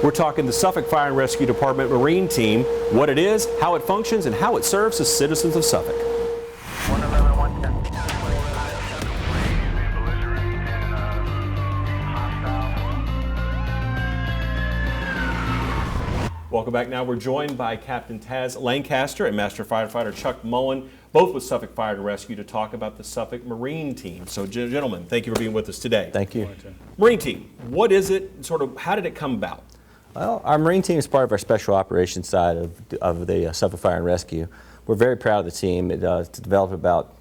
We're talking the Suffolk Fire and Rescue Department Marine Team, what it is, how it functions, and how it serves the citizens of Suffolk. 111, 110. Welcome back. Now we're joined by Captain Taz Lancaster and Master Firefighter Chuck Mullen, both with Suffolk Fire and Rescue, to talk about the Suffolk Marine Team. So, gentlemen, thank you for being with us today. Thank you. Marine Team, what is it? Sort of, how did it come about? Well, our Marine Team is part of our Special Operations side of the Suffolk Fire and Rescue. We're very proud of the team. It developed about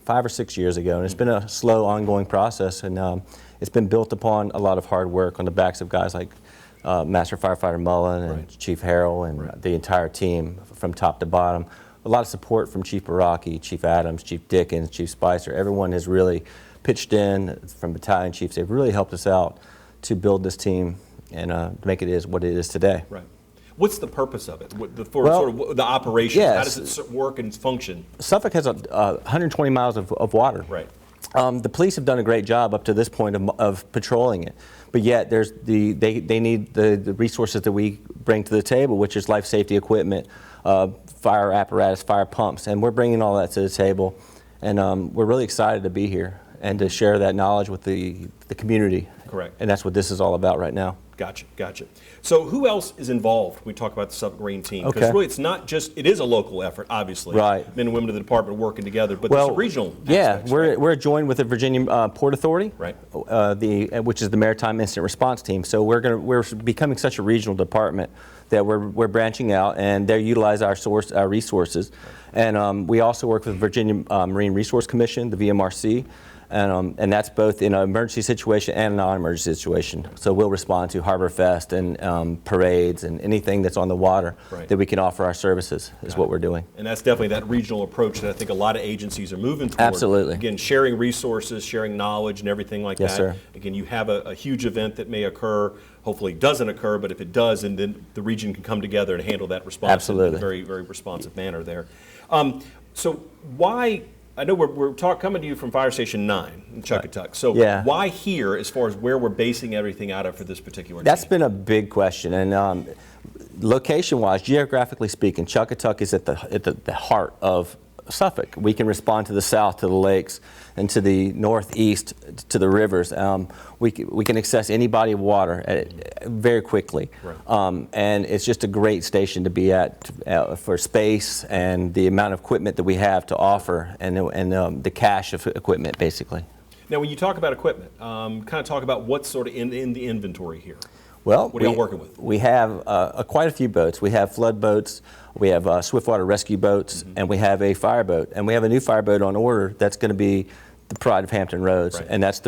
5 or 6 years ago, and it's been a slow, ongoing process, and it's been built upon a lot of hard work on the backs of guys like Master Firefighter Mullen and Chief Harrell and the entire team from top to bottom. A lot of support from Chief Baraki, Chief Adams, Chief Dickens, Chief Spicer. Everyone has really pitched in from battalion chiefs. They've really helped us out to build this team and make it what it is today. Right. What's the purpose of it? The operation? Yes. How does it work and function? Suffolk has 120 miles of water. Right. The police have done a great job up to this point of patrolling it, but yet they need the resources that we bring to the table, which is life safety equipment, fire apparatus, fire pumps, and we're bringing all that to the table, and we're really excited to be here and to share that knowledge with the community. Correct. And that's what this is all about right now. Gotcha, gotcha. So who else is involved when we talk about the Suffolk Marine Team? Because really it's not just, it is a local effort, obviously. Right. Men and women of the department working together, but there's a regional aspects, we're joined with the Virginia Port Authority, right. Which is the Maritime Incident Response Team. So we're becoming such a regional department that we're branching out, and they utilize our resources. And we also work with Virginia Marine Resource Commission, the VMRC. And that's both in an emergency situation and a non-emergency situation. So we'll respond to Harbor Fest and parades and anything that's on the water that we can offer our services is what we're doing. And that's definitely that regional approach that I think a lot of agencies are moving toward. Absolutely. Again, sharing resources, sharing knowledge and everything like that. Yes, sir. Again, you have a huge event that may occur, hopefully doesn't occur, but if it does, and then the region can come together and handle that response in a very, very responsive manner there. So why... I know we're coming to you from Fire Station 9 in Chuckatuck. So why here as far as where we're basing everything out of for this particular That's team? been a big question. And location-wise, geographically speaking, Chuckatuck is at the heart of Suffolk. We can respond to the south, to the lakes, and to the northeast, to the rivers. We can access any body of water very quickly. Right. And it's just a great station to be at for space and the amount of equipment that we have to offer and the cache of equipment, basically. Now, when you talk about equipment, kind of talk about what's sort of in the inventory here. Well, what are y'all working with? We have quite a few boats. We have flood boats, we have swiftwater rescue boats, and we have a fireboat. And we have a new fireboat on order that's going to be the pride of Hampton Roads, and that's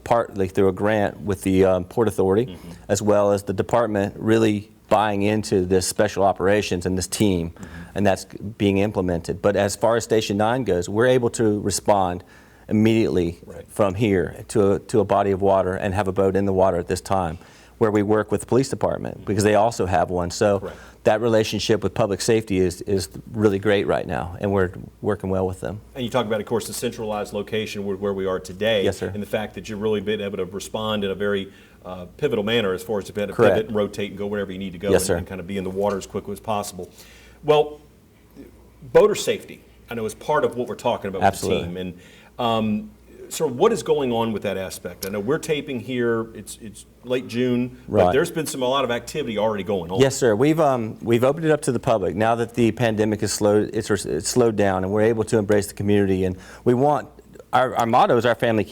partly through a grant with the Port Authority, as well as the department really buying into this special operations and this team, and that's being implemented. But as far as Station 9 goes, we're able to respond immediately from here to a body of water and have a boat in the water at this time, where we work with the police department because they also have one. So that relationship with public safety is really great right now, and we're working well with them. And you talk about, of course, the centralized location where we are today. Yes, sir. And the fact that you've really been able to respond in a very pivotal manner as far as to be able to pivot and rotate and go wherever you need to go and kind of be in the water as quickly as possible. Well, boater safety, I know, is part of what we're talking about with the team. And so what is going on with that aspect? I know we're taping here, it's late June, but there's been a lot of activity already going on. Yes, sir. We've opened it up to the public now that the pandemic is it's slowed down, and we're able to embrace the community. And we want our motto is our family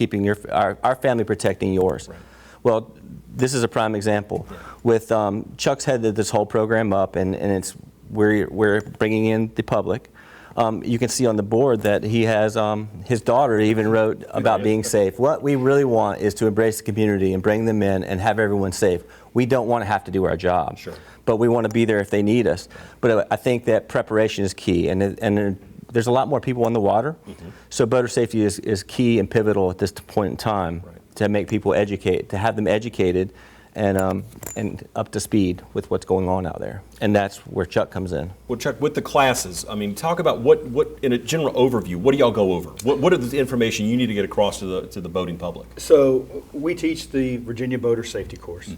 our family protecting yours. Right. Well, this is a prime example. With Chuck's headed this whole program up, and we're bringing in the public. You can see on the board that he has, his daughter even wrote about being safe. What we really want is to embrace the community and bring them in and have everyone safe. We don't want to have to do our job, but we want to be there if they need us. But I think that preparation is key, and there's a lot more people on the water, so boater safety is key and pivotal at this point in time to make people to have them educated and up to speed with what's going on out there. And that's where Chuck comes in. Well, Chuck, with the classes, I mean, talk about what in a general overview, what do y'all go over? What are the information you need to get across to the boating public? So we teach the Virginia Boater Safety Course.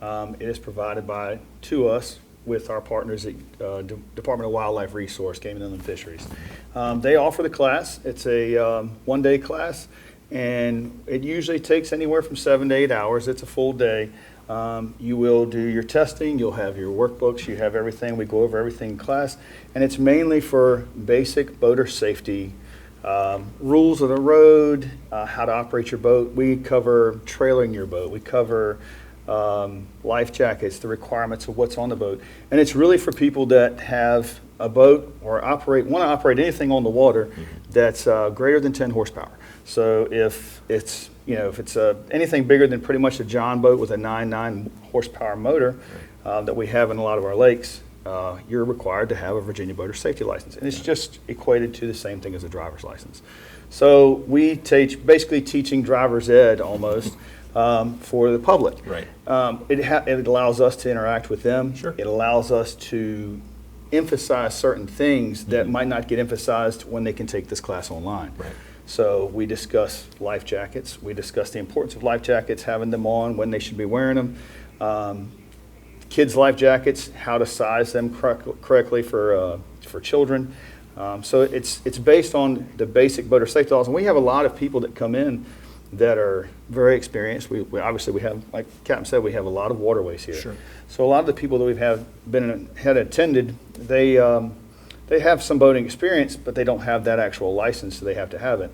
It is provided to us with our partners at Department of Wildlife Resource, Game and Inland Fisheries. They offer the class. It's a one-day class, and it usually takes anywhere from 7 to 8 hours. It's a full day. You will do your testing, you'll have your workbooks, you have everything. We go over everything in class, and it's mainly for basic boater safety, rules of the road, how to operate your boat. We cover trailering your boat. We cover life jackets, the requirements of what's on the boat. And it's really for people that have a boat or want to operate anything on the water that's greater than 10 horsepower. So if it's anything bigger than pretty much a John boat with a 9.9 horsepower motor that we have in a lot of our lakes, you're required to have a Virginia Boater Safety License. And it's just equated to the same thing as a driver's license. So we basically teaching driver's ed almost for the public. Right. It allows us to interact with them. Sure. It allows us to emphasize certain things that might not get emphasized when they can take this class online. Right. So we discuss life jackets. We discuss the importance of life jackets, having them on, when they should be wearing them. Kids' life jackets, how to size them correctly for children. So it's based on the basic boater safety laws. And we have a lot of people that come in that are very experienced. We obviously we have, like Captain said, we have a lot of waterways here. Sure. So a lot of the people that we've had attended, they have some boating experience, but they don't have that actual license, so they have to have it.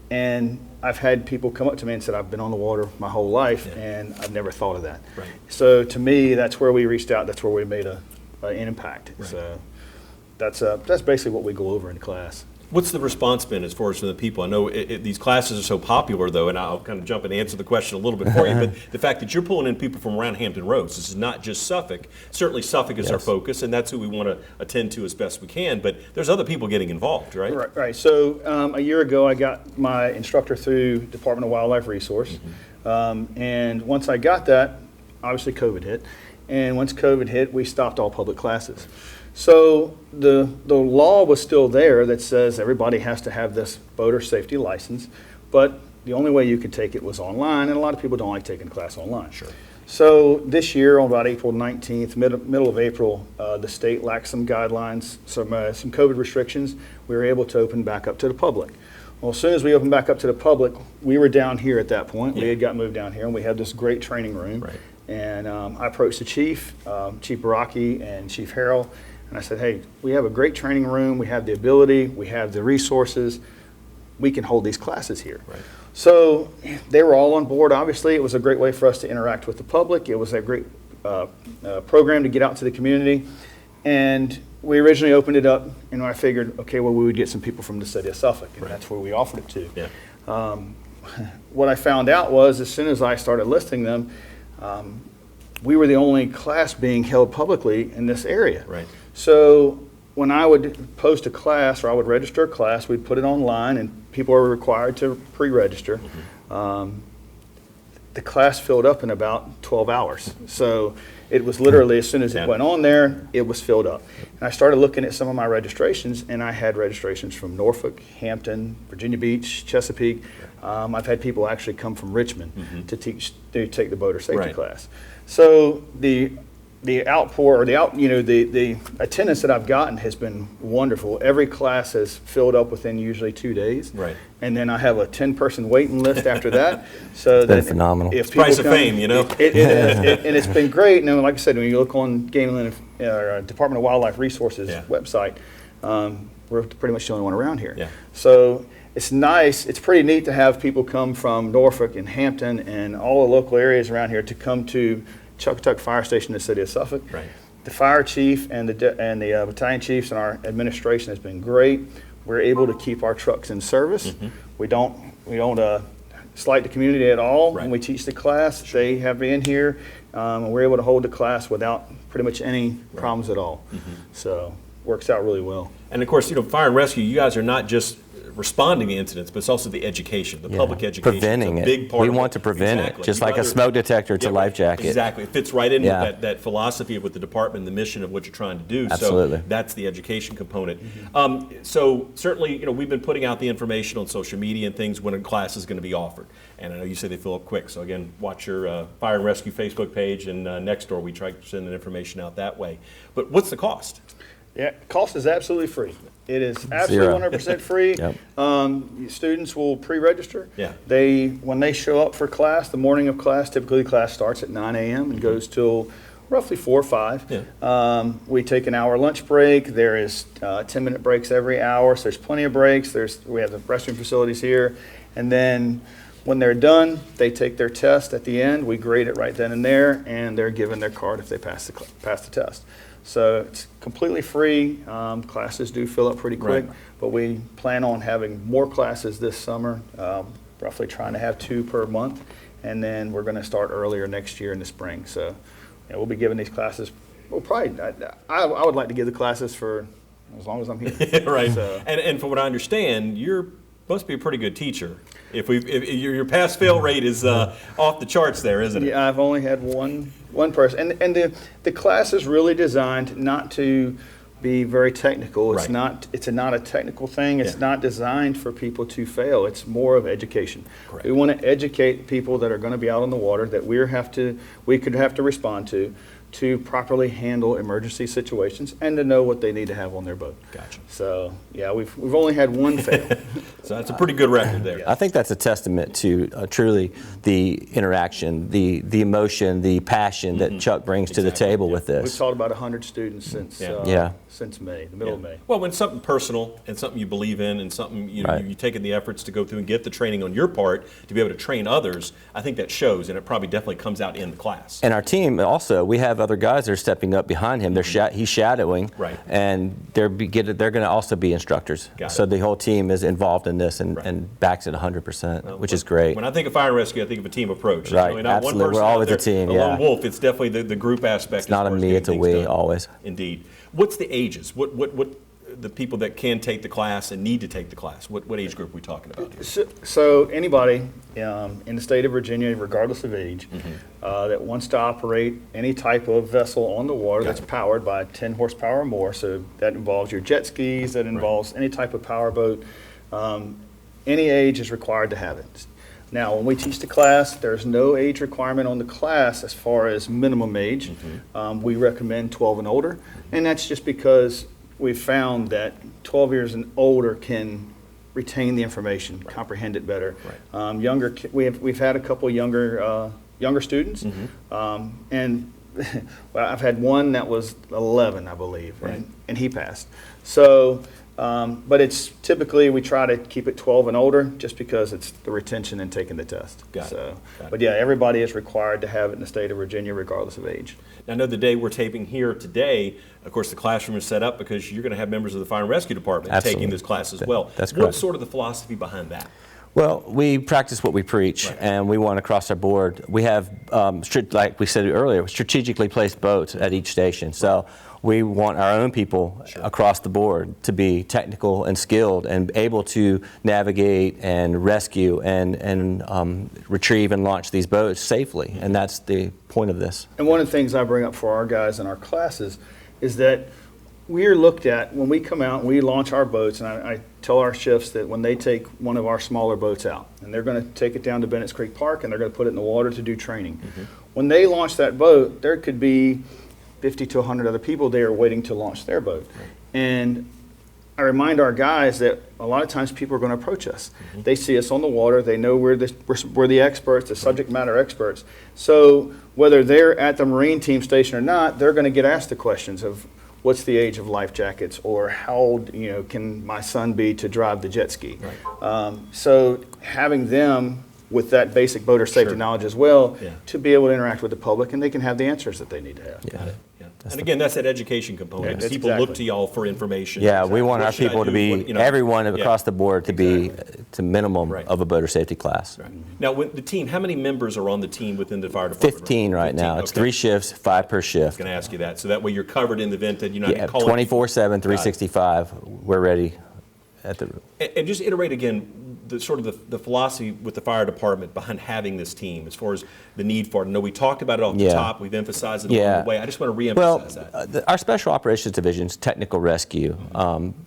And I've had people come up to me and said, I've been on the water my whole life, and I've never thought of that. Right. So to me, that's where we reached out. That's where we made an impact. Right. So that's basically what we go over in class. What's the response been as far as from the people? I know these classes are so popular, though, and I'll kind of jump and answer the question a little bit for you, but the fact that you're pulling in people from around Hampton Roads, this is not just Suffolk. Certainly Suffolk is our focus, and that's who we want to attend to as best we can, but there's other people getting involved, right? Right. So a year ago, I got my instructor through Department of Wildlife Resource, and once I got that, obviously COVID hit, and once COVID hit, we stopped all public classes. So the law was still there that says everybody has to have this boater safety license, but the only way you could take it was online, and a lot of people don't like taking class online. Sure. So this year, on about April 19th, middle of April, the state laxed some guidelines, some COVID restrictions. We were able to open back up to the public. Well, as soon as we opened back up to the public, we were down here at that point. Yeah. We had got moved down here, and we had this great training room. Right. And I approached the chief, Chief Baraki and Chief Harrell, and I said, hey, we have a great training room. We have the ability. We have the resources. We can hold these classes here. Right. So they were all on board. Obviously, it was a great way for us to interact with the public. It was a great program to get out to the community. And we originally opened it up, and I figured, okay, well, we would get some people from the city of Suffolk, and that's where we offered it to. Yeah. What I found out was, as soon as I started listing them, we were the only class being held publicly in this area. Right. So when I would post a class, or I would register a class, we'd put it online, and people are required to pre-register. The class filled up in about 12 hours. So it was literally, as soon as it went on there, it was filled up. And I started looking at some of my registrations, and I had registrations from Norfolk, Hampton, Virginia Beach, Chesapeake. I've had people actually come from Richmond to take the boater safety class. So the outpour, or the attendance that I've gotten has been wonderful. Every class has filled up within usually 2 days. Right. And then I have a 10-person waiting list after that. So It's been phenomenal. If It's price of fame, you know. It is, and it's been great. And like I said, when you look on Game and Department of Wildlife Resources website, we're pretty much the only one around here. Yeah. So it's nice. It's pretty neat to have people come from Norfolk and Hampton and all the local areas around here to come to Chuckatuck Fire Station in the city of Suffolk. Right. The fire chief and the battalion chiefs and our administration has been great. We're able to keep our trucks in service. We don't slight the community at all when we teach the class. They have been here, and we're able to hold the class without pretty much any problems at all. So works out really well. And of course, fire and rescue, you guys are not just responding to incidents, but it's also the education, the public education. Preventing it's a big it. part We of want to prevent Exactly. it, just You'd like a rather- smoke detector to Yeah, life jacket. Exactly. It fits right in Yeah. with that philosophy with the department and the mission of what you're trying to do. Absolutely. So that's the education component. So certainly, we've been putting out the information on social media and things when a class is going to be offered. And I know you say they fill up quick. So again, watch your Fire and Rescue Facebook page, and Nextdoor, we try to send the information out that way. But what's the cost? Yeah, cost is absolutely free. It is absolutely 100% free. Yep. Students will pre-register. Yeah. When they show up for class, the morning of class, typically class starts at 9 a.m. and goes till roughly 4 or 5. Yeah. We take an hour lunch break. There is 10-minute breaks every hour, so there's plenty of breaks. We have the restroom facilities here. And then when they're done, they take their test at the end. We grade it right then and there, and they're given their card if they pass the test. So it's completely free. Classes do fill up pretty quick, Right. but we plan on having more classes this summer, roughly trying to have 2 per month, and then we're going to start earlier next year in the spring. So we'll be giving these classes, well, probably, I would like to give the classes for as long as I'm here. Right. So, And from what I understand, you're supposed to be a pretty good teacher. If your pass-fail rate is off the charts there, isn't it? yeah, I've only had one person, and the class is really designed not to be very technical. It's Right. not. It's not a technical thing. It's Yeah. not designed for people to fail. It's more of education. Correct. We want to educate people that are going to be out on the water that we could have to respond to properly handle emergency situations and to know what they need to have on their boat. Gotcha. So yeah, we've only had one fail. So that's a pretty good record there. I think that's a testament to truly the interaction, the emotion, the passion that Chuck brings to the Exactly. table Yeah. with We've this. taught about 100 students since Yeah. since May, the middle of May. Well, when something personal and something you believe in and something Right. you've taken the efforts to go through and get the training on your part to be able to train others, I think that shows, and it probably definitely comes out in the class. And our team also, we have other guys that are stepping up behind him. He's shadowing, Right. and they're going to also be instructors. Got So it. the whole team is involved in this and, Right. and backs it 100%, which is great. When I think of fire and rescue, I think of a team approach. Right, Not absolutely. one person We're out always a there, team, a yeah. lone wolf. It's definitely the group aspect. It's not as a far as me, getting it's a things we, done. always. Indeed. What's the ages? What the people that can take the class and need to take the class? What age group are we talking about here? So anybody in the state of Virginia, regardless of age, that wants to operate any type of vessel on the water that's powered by 10 horsepower or more, so that involves your jet skis, that involves any type of power boat, any age is required to have it. Now, when we teach the class, there's no age requirement on the class as far as minimum age. We recommend 12 and older, and that's just because we've found that 12 years and older can retain the information, comprehend it better. We've had a couple younger students, and well, I've had one that was 11, I believe, and he passed. So. But it's typically we try to keep it 12 and older just because it's the retention and taking the test. Got it. But yeah, everybody is required to have it in the state of Virginia regardless of age. Now, I know the day we're taping here today, of course, the classroom is set up because you're going to have members of the Fire and Rescue Department Absolutely. taking this class as well. That's correct. What's sort of the philosophy behind that? Well, we practice what we preach, Right. and we want across our board. We have, like we said earlier, strategically placed boats at each station. So we want our own people across the board to be technical and skilled and able to navigate and rescue and retrieve and launch these boats safely. And that's the point of this. And one of the things I bring up for our guys in our classes is that we're looked at when we come out and we launch our boats, and I tell our shifts that when they take one of our smaller boats out and they're going to take it down to Bennett's Creek Park and they're going to put it in the water to do training. When they launch that boat, there could be 50 to 100 other people there waiting to launch their boat. And I remind our guys that a lot of times people are going to approach us. They see us on the water. They know we're the experts, the subject matter experts. So whether they're at the Marine team station or not, they're going to get asked the questions of what's the age of life jackets, or how old can my son be to drive the jet ski. So having them with that basic boater safety knowledge as well, to be able to interact with the public, and they can have the answers that they need to have. Got it. Yeah. And again, that's that education component. That's People look exactly. to y'all for information. Yeah, we want What our should I people to do? be, What, you know, everyone yeah. across the board to be Exactly. to minimum Right. of a boater safety class. Right. Now, when the team, how many members are on the team within the fire department? 15 right now. It's okay. 3 shifts, 5 per shift. Going to ask you that. So that way you're covered in the event that you're not Yeah, calling. 24/7, 365. We're ready at the. And just iterate again, the sort of the philosophy with the fire department behind having this team as far as the need for it. I know we talked about it off the Yeah. top. We've emphasized it Yeah. along the way. I just want to reemphasize Well, that. our special operations divisions, technical rescue,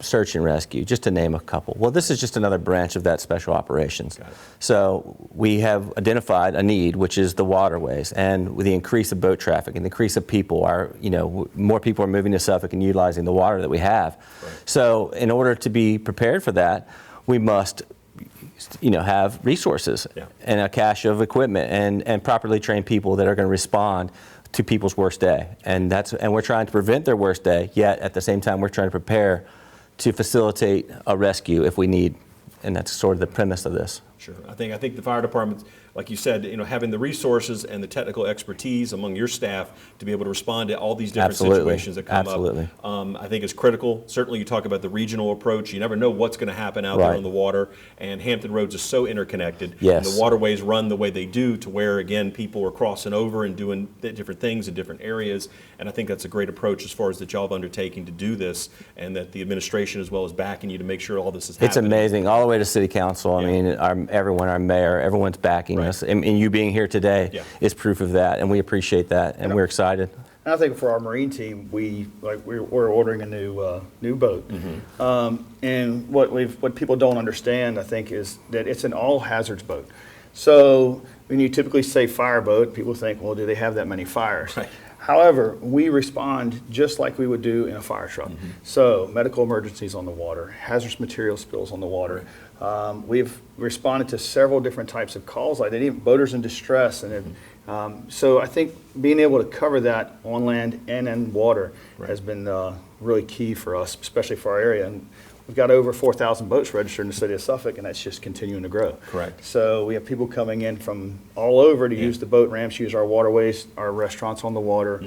search and rescue, just to name a couple. Well, this is just another branch of that special operations. Got it. So we have identified a need, which is the waterways, and with the increase of boat traffic and the increase of people, more people are moving to Suffolk and utilizing the water that we have. Right. So in order to be prepared for that, we must have resources Yeah. and a cache of equipment and properly trained people that are going to respond to people's worst day. And we're trying to prevent their worst day, yet at the same time we're trying to prepare to facilitate a rescue if we need. And that's sort of the premise of this. Sure. I think the fire department, like you said, having the resources and the technical expertise among your staff to be able to respond to all these different Absolutely. situations that come Absolutely. up, I think is critical. Certainly, you talk about the regional approach. You never know what's going to happen out there Right. on the water, and Hampton Roads is so interconnected. Yes. And the waterways run the way they do, to where again people are crossing over and doing different things in different areas. And I think that's a great approach as far as that y'all have undertaking to do this, and that the administration as well is backing you to make sure all this is happening. It's amazing, all the way to City Council. Yeah. I mean, our mayor, everyone's backing Right. us. And you being here today Yeah. is proof of that, and we appreciate that, and we're excited. And I think for our marine team, we're ordering a new boat. And what people don't understand, I think, is that it's an all hazards boat. So when you typically say fire boat, people think, well, do they have that many fires? Right. However, we respond just like we would do in a fire truck. So medical emergencies on the water, hazardous material spills on the water. We've responded to several different types of calls, like that, even boaters in distress. And so I think being able to cover that on land and in water has been really key for us, especially for our area. And we've got over 4,000 boats registered in the city of Suffolk, and that's just continuing to grow. Correct. So we have people coming in from all over to use the boat ramps, use our waterways, our restaurants on the water.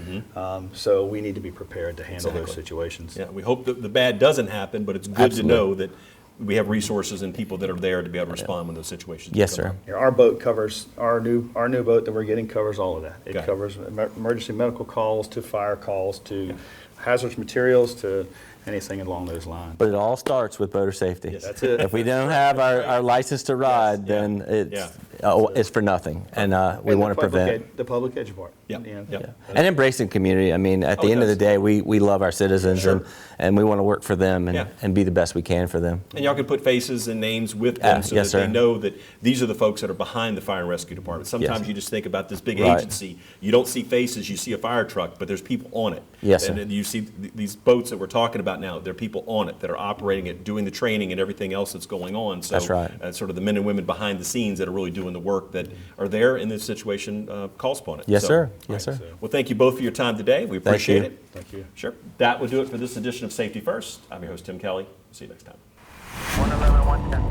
So we need to be prepared to handle those Exactly. situations. Yeah, we hope that the bad doesn't happen, but it's good Absolutely. to know that we have resources and people that are there to be able to respond when those situations Yes, come sir. up. Yeah, our boat covers, our new boat that we're getting covers all of that. It Got it. covers emergency medical calls to fire calls to hazardous materials to anything along those lines. But it all starts with boater safety. Yes. That's it. If we don't have our license to ride, then it's for nothing, and we And want to prevent. the public edge part. Yep, You know, yep. And embracing community. I mean, at the Oh, end of the yes. day, we love our citizens, Sure. and we want to work for them Yeah. and be the best we can for them. And y'all can put faces and names with them so yes, that they sir. know that these are the folks that are behind the fire and rescue department. Sometimes Yes. you just think about this big Right. agency. You don't see faces, you see a fire truck, but there's people on it. Yes, sir. And then you see these boats that we're talking about now, there are people on it that are operating it, doing the training and everything else that's going on. So That's right. Sort of the men and women behind the scenes that are really doing the work that are there in this situation calls upon it. Yes, So- sir. Yes, sir. Well, thank you both for your time today. We appreciate you. it. Thank you. Sure. That will do it for this edition of Safety First. I'm your host, Tim Kelly. See you next time. 111, 110.